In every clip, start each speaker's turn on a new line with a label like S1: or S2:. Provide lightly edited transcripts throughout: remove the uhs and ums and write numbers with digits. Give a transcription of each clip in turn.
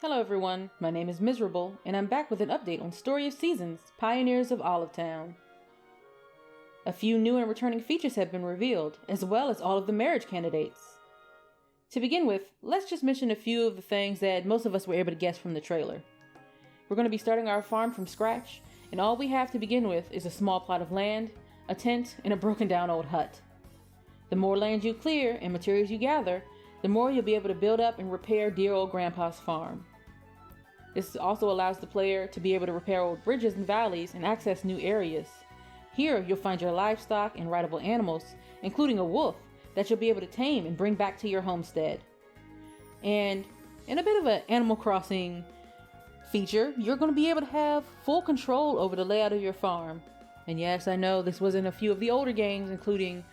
S1: Hello everyone, my name is Miserable, and I'm back with an update on Story of Seasons, Pioneers of Olive Town. A few new and returning features have been revealed, as well as all of the marriage candidates. To begin with, let's just mention a few of the things that most of us were able to guess from the trailer. We're going to be starting our farm from scratch, and all we have to begin with is a small plot of land, a tent, and a broken down old hut. The more land you clear and materials you gather, the more you'll be able to build up and repair dear old Grandpa's farm. This also allows the player to be able to repair old bridges and valleys and access new areas. Here, you'll find your livestock and rideable animals, including a wolf, that you'll be able to tame and bring back to your homestead. And in a bit of an Animal Crossing feature, you're going to be able to have full control over the layout of your farm. And yes, I know this was in a few of the older games, including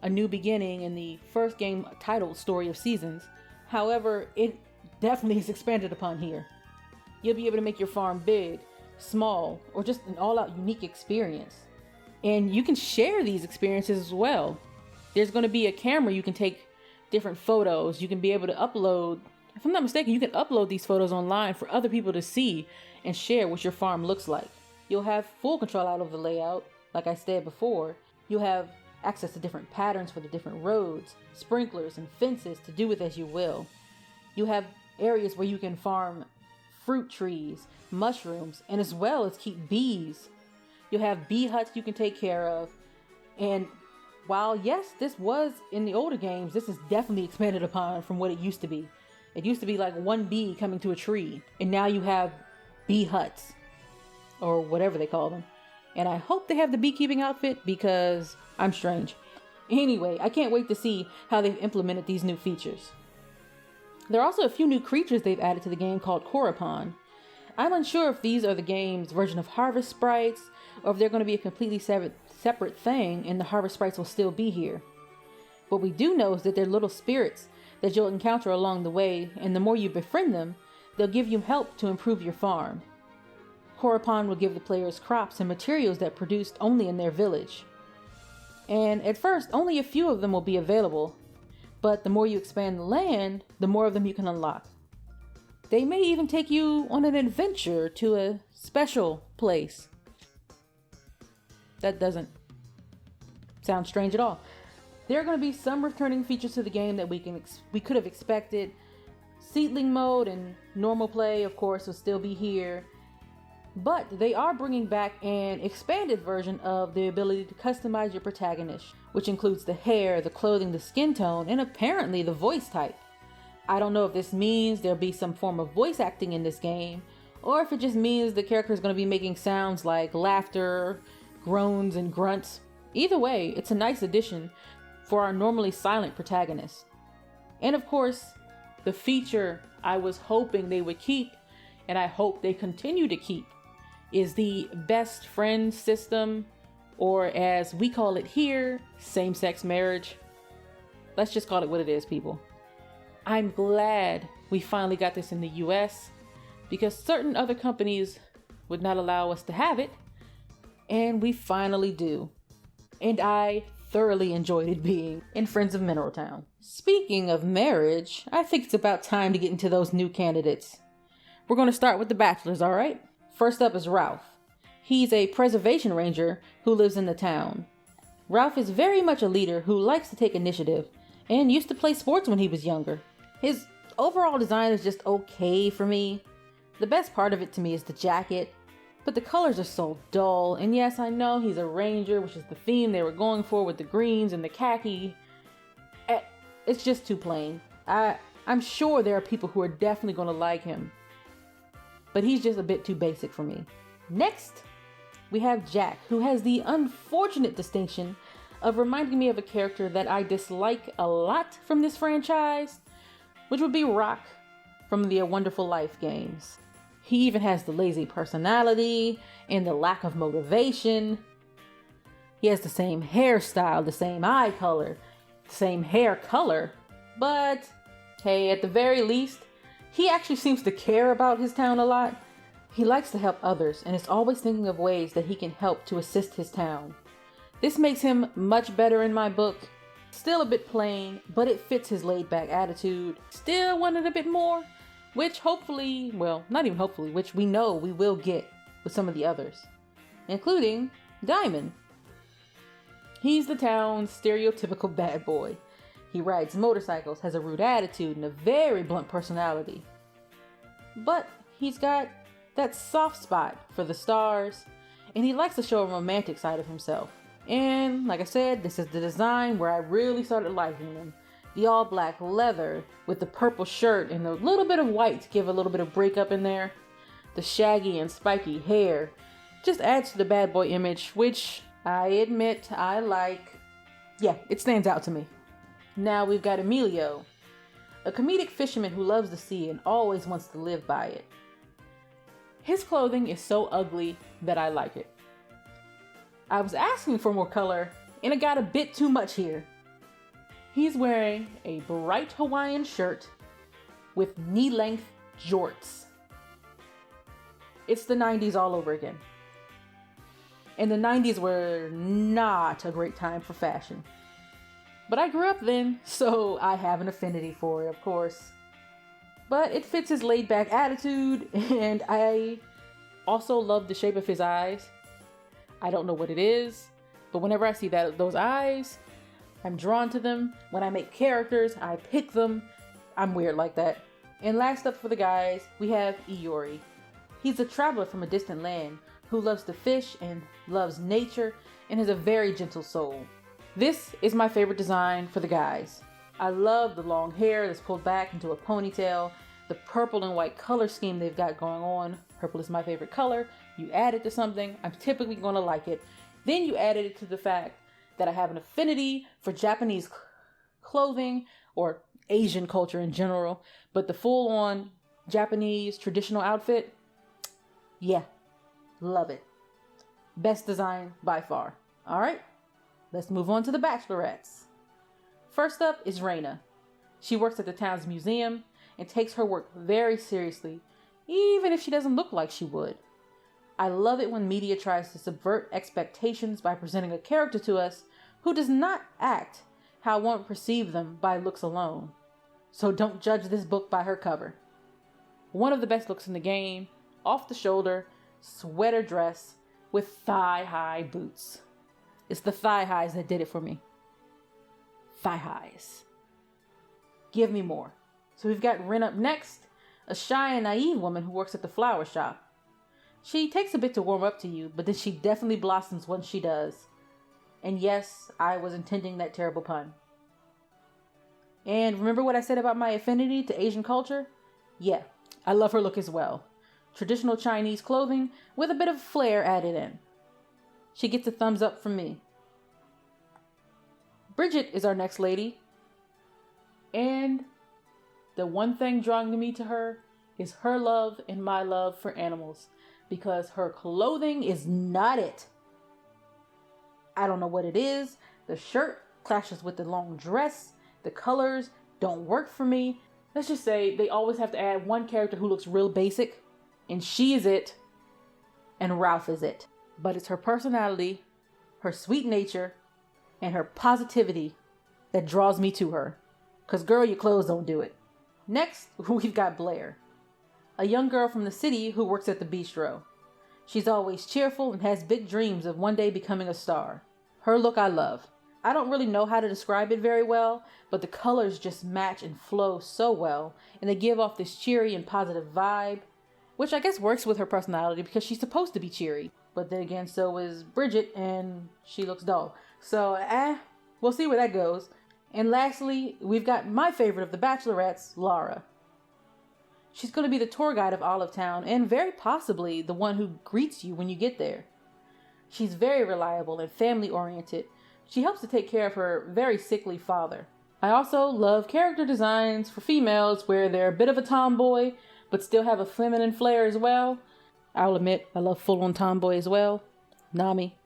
S1: A New Beginning and the first game titled Story of Seasons. However, it definitely is expanded upon here. You'll be able to make your farm big, small, or just an all-out unique experience. And you can share these experiences as well. There's going to be a camera you can take different photos. You can be able to upload, if I'm not mistaken, you can upload these photos online for other people to see and share what your farm looks like. You'll have full control out of the layout. Like I said before, you'll have access to different patterns for the different roads, sprinklers, and fences to do with as you will. You have areas where you can farm fruit trees, mushrooms, and as well as keep bees. You'll have bee huts you can take care of. And while yes, this was in the older games, this is definitely expanded upon from what it used to be. It used to be like one bee coming to a tree, and now you have bee huts, or whatever they call them. And I hope they have the beekeeping outfit because I'm strange. Anyway, I can't wait to see how they've implemented these new features. There are also a few new creatures they've added to the game called Corapon. I'm unsure if these are the game's version of Harvest Sprites, or if they're going to be a completely separate thing and the Harvest Sprites will still be here. What we do know is that they're little spirits that you'll encounter along the way, and the more you befriend them, they'll give you help to improve your farm. Corapon will give the players crops and materials that produced only in their village. And at first, only a few of them will be available, but the more you expand the land, the more of them you can unlock. They may even take you on an adventure to a special place. That doesn't sound strange at all. There are going to be some returning features to the game that we could have expected. Seedling mode and normal play, of course, will still be here. But they are bringing back an expanded version of the ability to customize your protagonist, which includes the hair, the clothing, the skin tone, and apparently the voice type. I don't know if this means there'll be some form of voice acting in this game, or if it just means the character is going to be making sounds like laughter, groans, and grunts. Either way, it's a nice addition for our normally silent protagonist. And of course, the feature I was hoping they would keep, and I hope they continue to keep, is the best friend system, or as we call it here, same-sex marriage. Let's just call it what it is, people. I'm glad we finally got this in the US, because certain other companies would not allow us to have it, and we finally do. And I thoroughly enjoyed it being in Friends of Mineral Town. Speaking of marriage, I think it's about time to get into those new candidates. We're going to start with the bachelors, alright? First up is Ralph. He's a preservation ranger who lives in the town. Ralph is very much a leader who likes to take initiative and used to play sports when he was younger. His overall design is just okay for me. The best part of it to me is the jacket, but the colors are so dull. And yes, I know he's a ranger, which is the theme they were going for with the greens and the khaki. It's just too plain. I'm sure there are people who are definitely going to like him, but he's just a bit too basic for me. Next, we have Jack, who has the unfortunate distinction of reminding me of a character that I dislike a lot from this franchise, which would be Rock from the A Wonderful Life games. He even has the lazy personality and the lack of motivation. He has the same hairstyle, the same eye color, the same hair color, but hey, at the very least, he actually seems to care about his town a lot. He likes to help others and is always thinking of ways that he can help to assist his town. This makes him much better in my book. Still a bit plain, but it fits his laid-back attitude. Still wanted a bit more? which hopefully, well, not even hopefully, which we know we will get with some of the others, including Diamond. He's the town's stereotypical bad boy. He rides motorcycles, has a rude attitude, and a very blunt personality. But he's got that soft spot for the stars, and he likes to show a romantic side of himself. And like I said, this is the design where I really started liking him. The all black leather with the purple shirt and a little bit of white to give a little bit of breakup in there. The shaggy and spiky hair just adds to the bad boy image, which I admit I like. Yeah, it stands out to me. Now we've got Emilio, a comedic fisherman who loves the sea and always wants to live by it. His clothing is so ugly that I like it. I was asking for more color and it got a bit too much here. He's wearing a bright Hawaiian shirt with knee-length jorts. It's the 90s all over again. And the 90s were not a great time for fashion. But I grew up then, so I have an affinity for it, of course. But it fits his laid-back attitude, and I also love the shape of his eyes. I don't know what it is, but whenever I see those eyes, I'm drawn to them. When I make characters, I pick them. I'm weird like that. And last up for the guys, we have Iori. He's a traveler from a distant land who loves to fish and loves nature and has a very gentle soul. This is my favorite design for the guys. I love the long hair that's pulled back into a ponytail, the purple and white color scheme they've got going on. Purple is my favorite color. You add it to something, I'm typically going to like it. Then you added it to the fact that I have an affinity for Japanese clothing or Asian culture in general, but the full-on Japanese traditional outfit, yeah, love it. Best design by far. All right, let's move on to the Bachelorettes. First up is Reina. She works at the town's museum and takes her work very seriously, even if she doesn't look like she would. I love it when media tries to subvert expectations by presenting a character to us who does not act how one would perceive them by looks alone. So don't judge this book by her cover. One of the best looks in the game, off the shoulder, sweater dress with thigh-high boots. It's the thigh highs that did it for me. Thigh highs. Give me more. So we've got Ren up next, a shy and naive woman who works at the flower shop. She takes a bit to warm up to you, but then she definitely blossoms once she does. And yes, I was intending that terrible pun. And remember what I said about my affinity to Asian culture? Yeah, I love her look as well. Traditional Chinese clothing with a bit of flair added in. She gets a thumbs up from me. Bridget is our next lady. And the one thing drawing me to her is her love and my love for animals. Because her clothing is not it. I don't know what it is. The shirt clashes with the long dress. The colors don't work for me. Let's just say they always have to add one character who looks real basic. And she is it. And Ralph is it. But it's her personality, her sweet nature, and her positivity that draws me to her. Because girl, your clothes don't do it. Next, we've got Blaire. A young girl from the city who works at the bistro. She's always cheerful and has big dreams of one day becoming a star. Her look I love. I don't really know how to describe it very well, but the colors just match and flow so well, and they give off this cheery and positive vibe, which I guess works with her personality because she's supposed to be cheery. But then again, so is Bridget, and she looks dull. So, we'll see where that goes. And lastly, we've got my favorite of the Bachelorettes, Laura. She's going to be the tour guide of Olive Town and very possibly the one who greets you when you get there. She's very reliable and family-oriented. She helps to take care of her very sickly father. I also love character designs for females where they're a bit of a tomboy but still have a feminine flair as well. I'll admit, I love full-on tomboy as well. Nami.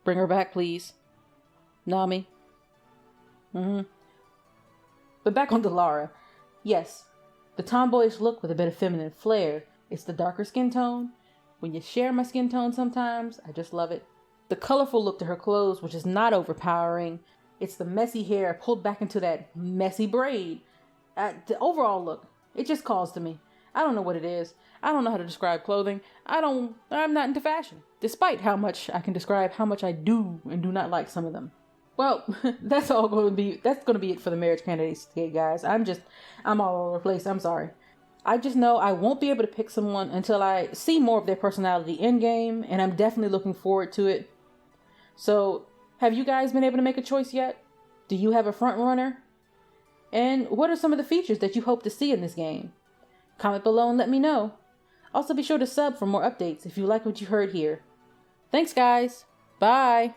S1: Bring her back, please. Nami. But back on to Laura. Yes, the tomboyish look with a bit of feminine flair. It's the darker skin tone. When you share my skin tone sometimes, I just love it. The colorful look to her clothes, which is not overpowering. It's the messy hair pulled back into that messy braid. The overall look, It just calls to me. I don't know what it is. I don't know how to describe clothing. I'm not into fashion, despite how much I can describe how much I do and do not like some of them. Well, that's going to be it for the marriage candidates today, guys. I'm all over the place. I'm sorry. I just know I won't be able to pick someone until I see more of their personality in game, and I'm definitely looking forward to it. So, have you guys been able to make a choice yet? Do you have a front runner? And what are some of the features that you hope to see in this game? Comment below and let me know. Also be sure to sub for more updates if you like what you heard here. Thanks guys. Bye.